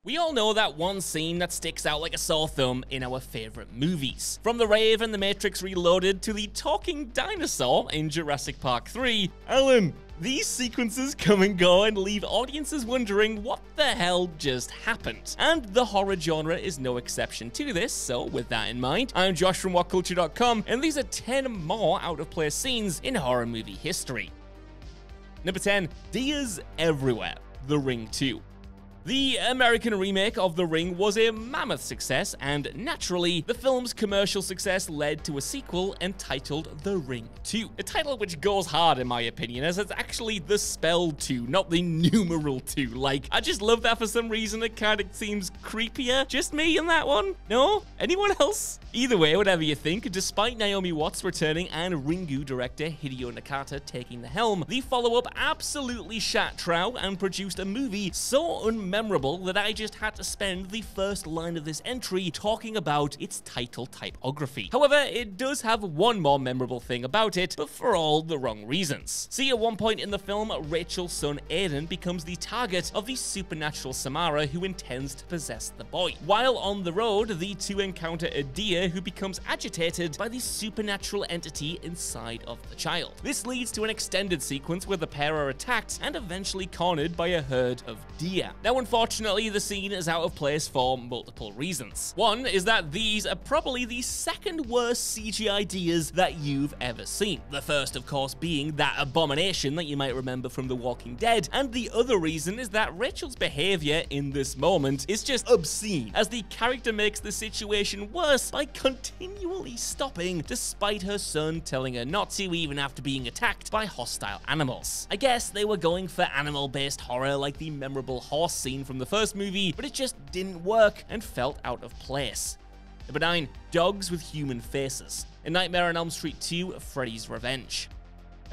We all know that one scene that sticks out like a sore thumb in our favorite movies. From the rave in The Matrix Reloaded to the talking dinosaur in Jurassic Park 3, Alan, these sequences come and go and leave audiences wondering what the hell just happened. And the horror genre is no exception to this, so with that in mind, I'm Josh from WhatCulture.com, and these are 10 more out-of-place scenes in horror movie history. Number 10. Deers everywhere. The Ring 2. The American remake of The Ring was a mammoth success, and naturally, the film's commercial success led to a sequel entitled The Ring 2. A title which goes hard in my opinion, as it's actually the spell 2, not the numeral 2. Like, I just love that for some reason. It kind of seems creepier. Just me in that one? No? Anyone else? Either way, whatever you think, despite Naomi Watts returning and Ringu director Hideo Nakata taking the helm, the follow-up absolutely shat trow and produced a movie so unmemorable that I just had to spend the first line of this entry talking about its title typography. However, it does have one more memorable thing about it, but for all the wrong reasons. See, at one point in the film, Rachel's son Aiden becomes the target of the supernatural Samara who intends to possess the boy. While on the road, the two encounter a deer who becomes agitated by the supernatural entity inside of the child. This leads to an extended sequence where the pair are attacked and eventually cornered by a herd of deer. Now, unfortunately, the scene is out of place for multiple reasons. One is that these are probably the second worst CGI deers that you've ever seen. The first, of course, being that abomination that you might remember from The Walking Dead, and the other reason is that Rachel's behavior in this moment is just obscene, as the character makes the situation worse by continually stopping despite her son telling her not to, even after being attacked by hostile animals. I guess they were going for animal-based horror like the memorable horse scene from the first movie, but it just didn't work and felt out of place. Number 9. Dogs with human faces. A Nightmare on Elm Street 2, Freddy's Revenge.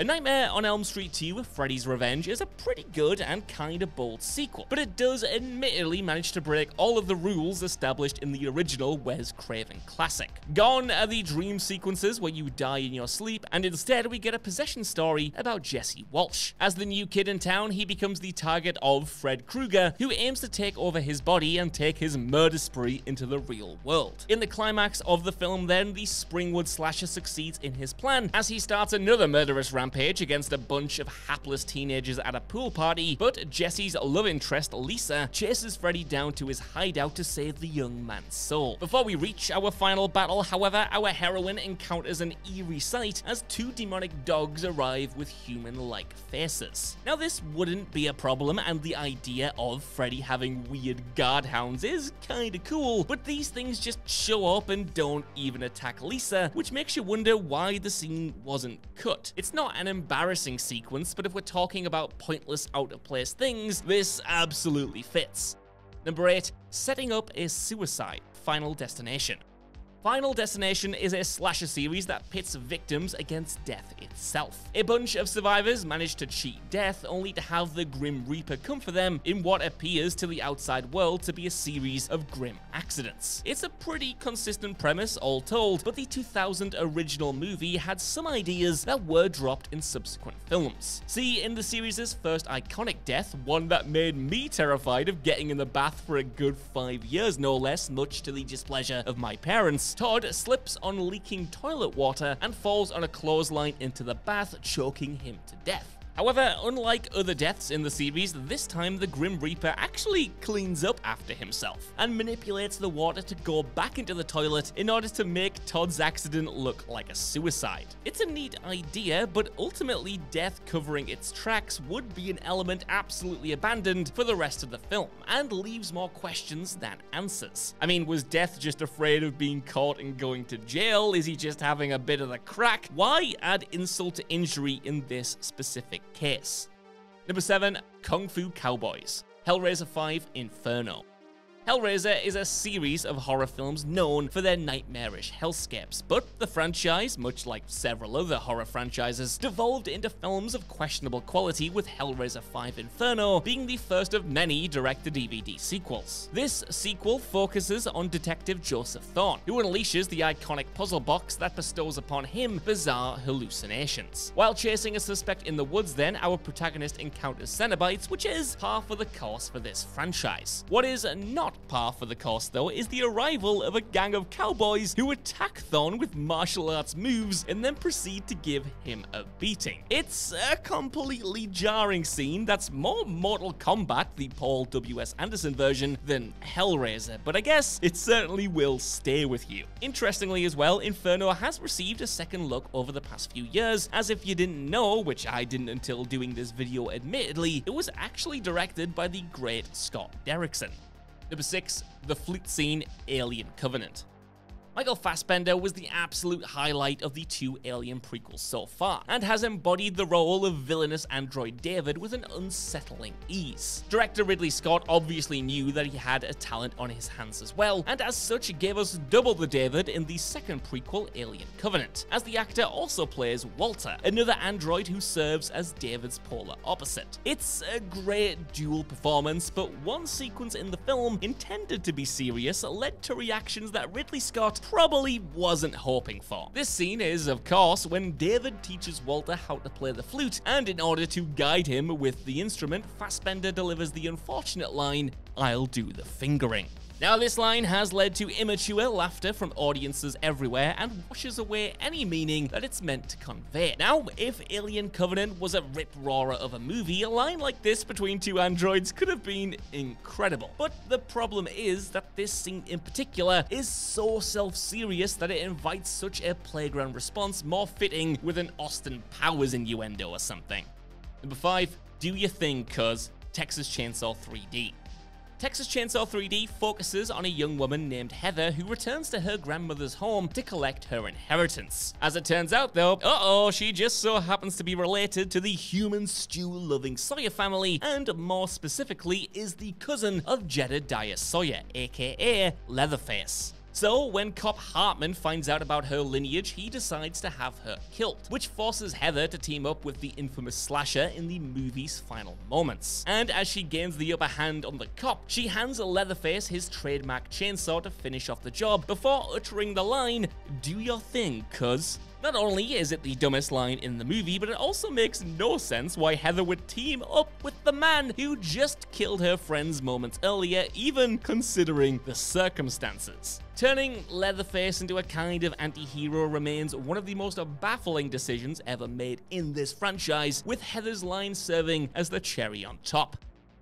A Nightmare on Elm Street 2, Freddy's Revenge is a pretty good and kinda bold sequel, but it does admittedly manage to break all of the rules established in the original Wes Craven classic. Gone are the dream sequences where you die in your sleep, and instead we get a possession story about Jesse Walsh. As the new kid in town, he becomes the target of Fred Krueger, who aims to take over his body and take his murder spree into the real world. In the climax of the film then, the Springwood slasher succeeds in his plan, as he starts another murderous rampage against a bunch of hapless teenagers at a pool party, but Jesse's love interest, Lisa, chases Freddy down to his hideout to save the young man's soul. Before we reach our final battle, however, our heroine encounters an eerie sight as two demonic dogs arrive with human-like faces. Now, this wouldn't be a problem, and the idea of Freddy having weird guard hounds is kinda cool, but these things just show up and don't even attack Lisa, which makes you wonder why the scene wasn't cut. It's not an embarrassing sequence, but if we're talking about pointless, out-of-place things, this absolutely fits. Number 8. Setting up a suicide. Final Destination. Final Destination is a slasher series that pits victims against death itself. A bunch of survivors manage to cheat death, only to have the Grim Reaper come for them in what appears to the outside world to be a series of grim accidents. It's a pretty consistent premise, all told, but the 2000 original movie had some ideas that were dropped in subsequent films. See, in the series' first iconic death, one that made me terrified of getting in the bath for a good 5 years no less, much to the displeasure of my parents, Todd slips on leaking toilet water and falls on a clothesline into the bath, choking him to death. However, unlike other deaths in the series, this time the Grim Reaper actually cleans up after himself and manipulates the water to go back into the toilet in order to make Todd's accident look like a suicide. It's a neat idea, but ultimately death covering its tracks would be an element absolutely abandoned for the rest of the film, and leaves more questions than answers. I mean, was Death just afraid of being caught and going to jail? Is he just having a bit of the crack? Why add insult to injury in this specific case? Number 7. Kung Fu Cowboys. HELLRAISER 5, Inferno. Hellraiser is a series of horror films known for their nightmarish hellscapes, but the franchise, much like several other horror franchises, devolved into films of questionable quality, with Hellraiser 5 Inferno being the first of many direct-to-DVD sequels. This sequel focuses on Detective Joseph Thorne, who unleashes the iconic puzzle box that bestows upon him bizarre hallucinations. While chasing a suspect in the woods then, our protagonist encounters Cenobites, which is par for the course for this franchise. What is not par for the course though is the arrival of a gang of cowboys who attack Thorne with martial arts moves and then proceed to give him a beating. It's a completely jarring scene that's more Mortal Kombat, the Paul W.S. Anderson version, than Hellraiser, but I guess it certainly will stay with you. Interestingly as well, Inferno has received a second look over the past few years, as if you didn't know, which I didn't until doing this video admittedly, it was actually directed by the great Scott Derrickson. Number 6. The flute scene, Alien Covenant. Michael Fassbender was the absolute highlight of the two Alien prequels so far, and has embodied the role of villainous android David with an unsettling ease. Director Ridley Scott obviously knew that he had a talent on his hands as well, and as such gave us double the David in the second prequel, Alien Covenant, as the actor also plays Walter, another android who serves as David's polar opposite. It's a great dual performance, but one sequence in the film, intended to be serious, led to reactions that Ridley Scott probably wasn't hoping for. This scene is, of course, when David teaches Walter how to play the flute, and in order to guide him with the instrument, Fassbender delivers the unfortunate line, "I'll do the fingering." Now, this line has led to immature laughter from audiences everywhere and washes away any meaning that it's meant to convey. Now, if Alien Covenant was a rip-roarer of a movie, a line like this between two androids could have been incredible. But the problem is that this scene in particular is so self-serious that it invites such a playground response, more fitting with an Austin Powers innuendo or something. Number 5. Do Your Thing, Cuz, Texas Chainsaw 3D. Texas Chainsaw 3D focuses on a young woman named Heather who returns to her grandmother's home to collect her inheritance. As it turns out though, she just so happens to be related to the human stew-loving Sawyer family, and more specifically is the cousin of Jedediah Sawyer, aka Leatherface. So, when cop Hartman finds out about her lineage, he decides to have her killed, which forces Heather to team up with the infamous slasher in the movie's final moments. And as she gains the upper hand on the cop, she hands Leatherface his trademark chainsaw to finish off the job before uttering the line, "Do your thing, cuz." Not only is it the dumbest line in the movie, but it also makes no sense why Heather would team up with the man who just killed her friends moments earlier, even considering the circumstances. Turning Leatherface into a kind of anti-hero remains one of the most baffling decisions ever made in this franchise, with Heather's line serving as the cherry on top.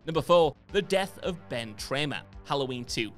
Number 4. The Death of Ben Tramer, Halloween 2.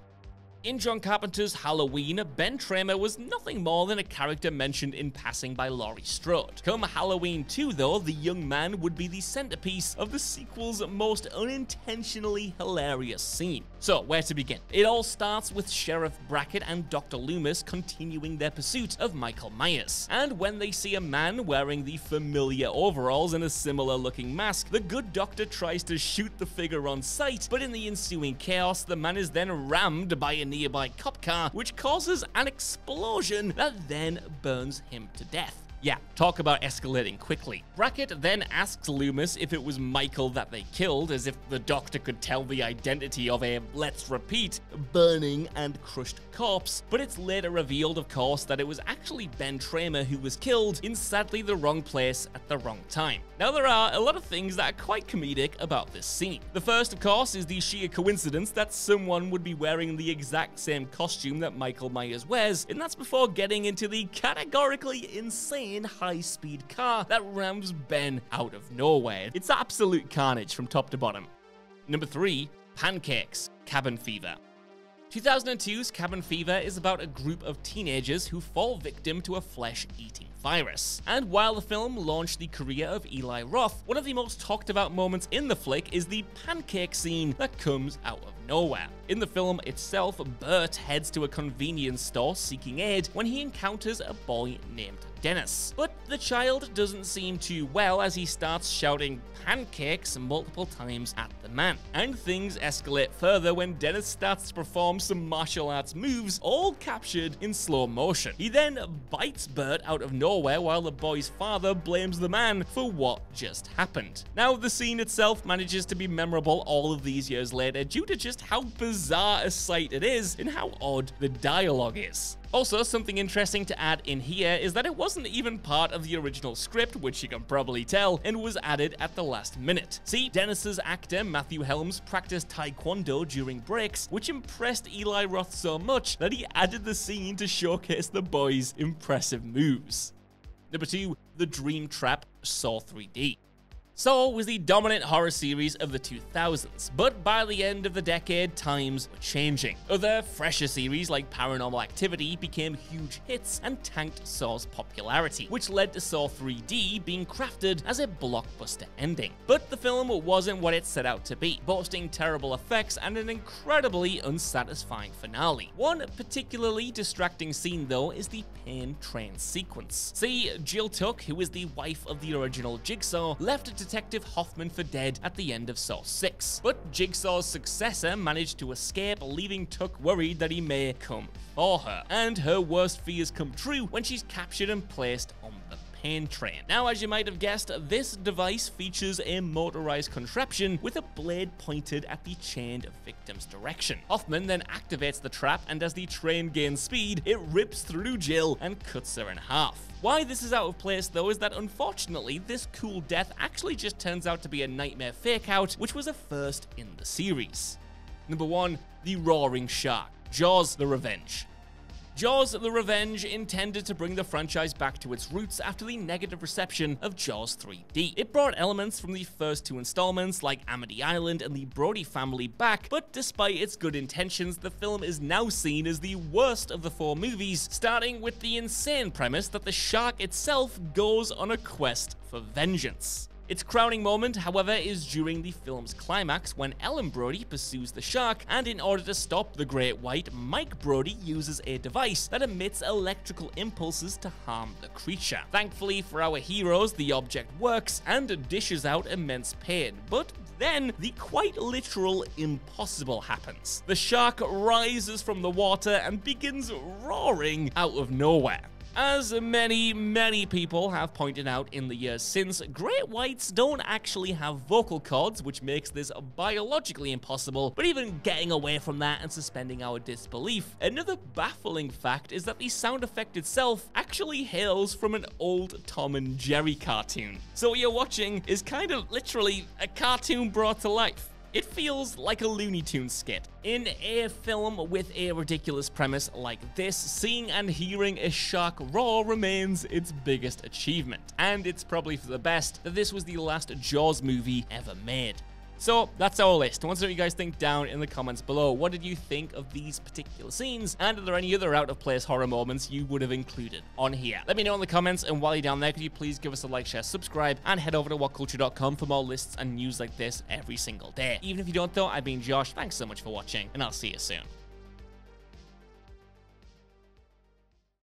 In John Carpenter's Halloween, Ben Tramer was nothing more than a character mentioned in passing by Laurie Strode. Come Halloween 2 though, the young man would be the centerpiece of the sequel's most unintentionally hilarious scene. So, where to begin? It all starts with Sheriff Brackett and Dr. Loomis continuing their pursuit of Michael Myers. And when they see a man wearing the familiar overalls and a similar looking mask, the good doctor tries to shoot the figure on sight, but in the ensuing chaos, the man is then rammed by a nearby cop car, which causes an explosion that then burns him to death. Yeah, talk about escalating quickly. Brackett then asks Loomis if it was Michael that they killed, as if the doctor could tell the identity of a, let's repeat, burning and crushed corpse, but it's later revealed, of course, that it was actually Ben Tramer who was killed in sadly the wrong place at the wrong time. Now, there are a lot of things that are quite comedic about this scene. The first, of course, is the sheer coincidence that someone would be wearing the exact same costume that Michael Myers wears, and that's before getting into the categorically insane high-speed car that rams Ben out of nowhere. It's absolute carnage from top to bottom. Number 3. Pancakes, Cabin Fever. 2002's Cabin Fever is about a group of teenagers who fall victim to a flesh-eating virus. And while the film launched the career of Eli Roth, one of the most talked about moments in the flick is the pancake scene that comes out of nowhere. In the film itself, Bert heads to a convenience store seeking aid when he encounters a boy named Dennis. But the child doesn't seem too well as he starts shouting "pancakes" multiple times at the man. And things escalate further when Dennis starts to perform some martial arts moves, all captured in slow motion. He then bites Bert out of nowhere while the boy's father blames the man for what just happened. Now, the scene itself manages to be memorable all of these years later due to just how bizarre a sight it is and how odd the dialogue is. Also, something interesting to add in here is that it wasn't even part of the original script, which you can probably tell, and was added at the last minute. See, Dennis's actor Matthew Helms practiced taekwondo during breaks, which impressed Eli Roth so much that he added the scene to showcase the boy's impressive moves. Number 2, The Dream Trap Saw 3D. Saw was the dominant horror series of the 2000s, but by the end of the decade, times were changing. Other, fresher series like Paranormal Activity became huge hits and tanked Saw's popularity, which led to Saw 3D being crafted as a blockbuster ending. But the film wasn't what it set out to be, boasting terrible effects and an incredibly unsatisfying finale. One particularly distracting scene, though, is the pain train sequence. See, Jill Tuck, who is the wife of the original Jigsaw, left Detective Hoffman for dead at the end of Saw 6. But Jigsaw's successor managed to escape, leaving Tuck worried that he may come for her. And her worst fears come true when she's captured and placed on the pain train. Now, as you might have guessed, this device features a motorized contraption with a blade pointed at the chained victim's direction. Hoffman then activates the trap, and as the train gains speed, it rips through Jill and cuts her in half. Why this is out of place, though, is that unfortunately, this cool death actually just turns out to be a nightmare fake-out, which was a first in the series. Number 1, The Roaring Shark, Jaws: The Revenge. Jaws: The Revenge intended to bring the franchise back to its roots after the negative reception of Jaws 3D. It brought elements from the first 2 installments like Amity Island and the Brody family back, but despite its good intentions, the film is now seen as the worst of the 4 movies, starting with the insane premise that the shark itself goes on a quest for vengeance. Its crowning moment, however, is during the film's climax when Ellen Brody pursues the shark, and in order to stop the Great White, Mike Brody uses a device that emits electrical impulses to harm the creature. Thankfully for our heroes, the object works and dishes out immense pain, but then the quite literal impossible happens. The shark rises from the water and begins roaring out of nowhere. As many people have pointed out in the years since, great whites don't actually have vocal cords, which makes this biologically impossible, but even getting away from that and suspending our disbelief, another baffling fact is that the sound effect itself actually hails from an old Tom and Jerry cartoon. So what you're watching is kind of literally a cartoon brought to life. It feels like a Looney Tunes skit. In a film with a ridiculous premise like this, seeing and hearing a shark roar remains its biggest achievement. And it's probably for the best that this was the last Jaws movie ever made. So that's our list. I want to know what you guys think down in the comments below. What did you think of these particular scenes? And are there any other out-of-place horror moments you would have included on here? Let me know in the comments, and while you're down there, could you please give us a like, share, subscribe, and head over to whatculture.com for more lists and news like this every single day. Even if you don't though, I've been Josh, thanks so much for watching, and I'll see you soon.